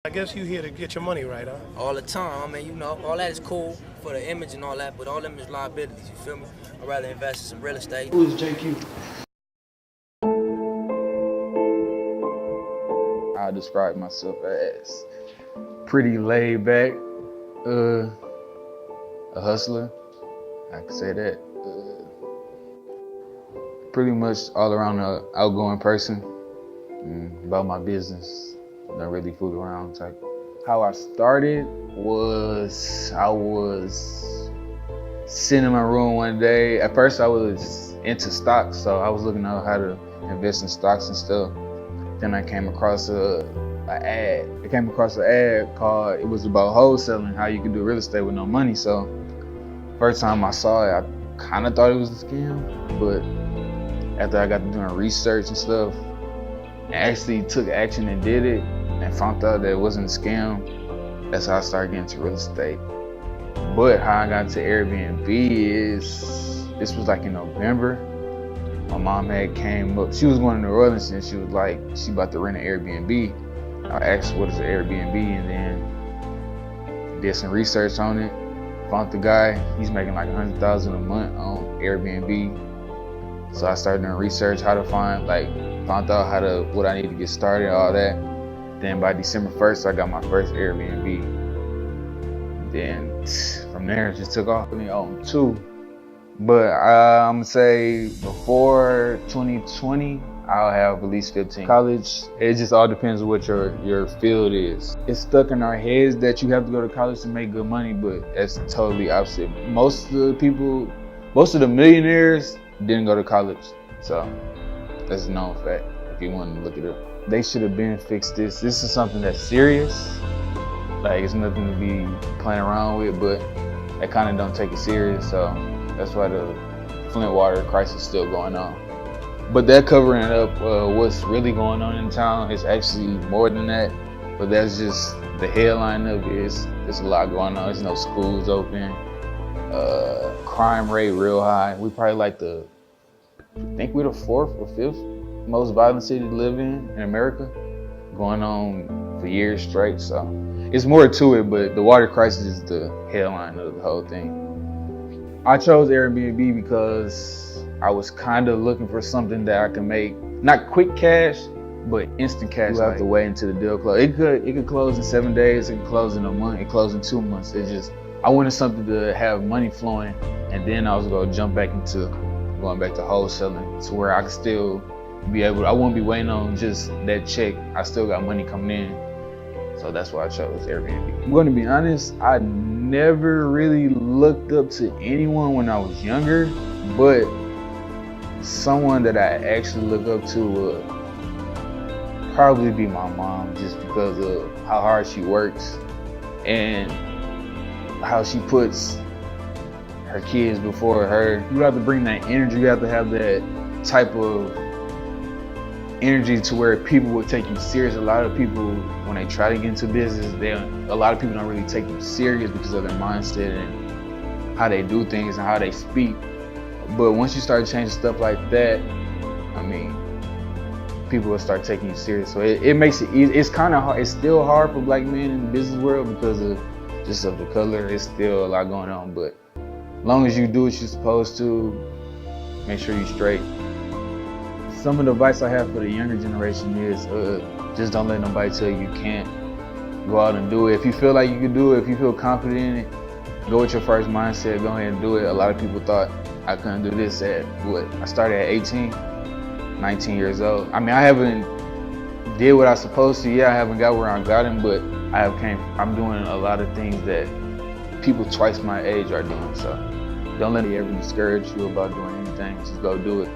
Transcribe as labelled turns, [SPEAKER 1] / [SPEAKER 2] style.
[SPEAKER 1] I guess you here to get your money right, huh?
[SPEAKER 2] All the time. I mean, you know, all that is cool for the image and all that, but all them is liabilities, you feel me? I'd rather invest in some real estate.
[SPEAKER 1] Who is JQ?
[SPEAKER 3] I describe myself as pretty laid back, a hustler. I can say that. Pretty much all around an outgoing person. About my business, don't really fool around type. How I started was I was sitting in my room one day. At first I was into stocks, so I was looking at how to invest in stocks and stuff. Then I came across an ad. I came across an ad called, it was about wholesaling, how you could do real estate with no money. So first time I saw it, I kind of thought it was a scam, but after I got to doing research and stuff, and actually took action and did it, and found out that it wasn't a scam, that's how I started getting into real estate. But how I got into Airbnb is, this was like in November. My mom had came up, she was going to New Orleans and she was like, she about to rent an Airbnb. I asked what is an Airbnb, and then did some research on it. Found the guy, he's making like $100,000 a month on Airbnb. So I started doing research, how to find, found out what I need to get started, all that. Then by December 1st, I got my first Airbnb. Then from there, it just took off. I own two. But I'm gonna say before 2020, I'll have at least 15. College, it just all depends on what your field is. It's stuck in our heads that you have to go to college to make good money, but that's totally opposite. Most of the millionaires didn't go to college. So that's a known fact if you want to look it up. They should have been fixed this. This is something that's serious. Like, it's nothing to be playing around with, but they kind of don't take it serious. So that's why the Flint water crisis is still going on. But they're covering up what's really going on in town. It's actually more than that, but that's just the headline of it. There's a lot going on. There's no schools open. Crime rate real high. We probably I think we're the 4th or 5th most violent city to live in America, going on for years straight. So it's more to it, but the water crisis is the headline of the whole thing. I chose Airbnb because I was kind of looking for something that I can make, not quick cash, but instant cash. You have to wait until the deal close. It could close in 7 days, it could close in a month, it closed in 2 months. I wanted something to have money flowing, and then I was gonna jump back into going back to wholesaling to where I could still be able, I won't be waiting on just that check. I still got money coming in. So that's why I chose Airbnb. I'm gonna be honest, I never really looked up to anyone when I was younger, but someone that I actually look up to would probably be my mom, just because of how hard she works and how she puts her kids before her. You have to bring that energy, you have to have that type of energy to where people will take you serious. A lot of people, when they try to get into business, a lot of people don't really take them serious because of their mindset and how they do things and how they speak. But once you start changing stuff like that, I mean, people will start taking you serious. So it makes it easy. It's kind of hard. It's still hard for black men in the business world because of just of the color. It's still a lot going on, but as long as you do what you're supposed to, make sure you're straight. Some of the advice I have for the younger generation is just don't let nobody tell you can't. Go out and do it. If you feel like you can do it, if you feel confident in it, go with your first mindset, go ahead and do it. A lot of people thought I couldn't do this I started at 18, 19 years old. I mean, I haven't did what I was supposed to. Yeah, I haven't got where I got in, but I'm doing a lot of things that people twice my age are doing. So don't let it ever discourage you about doing anything. Just go do it.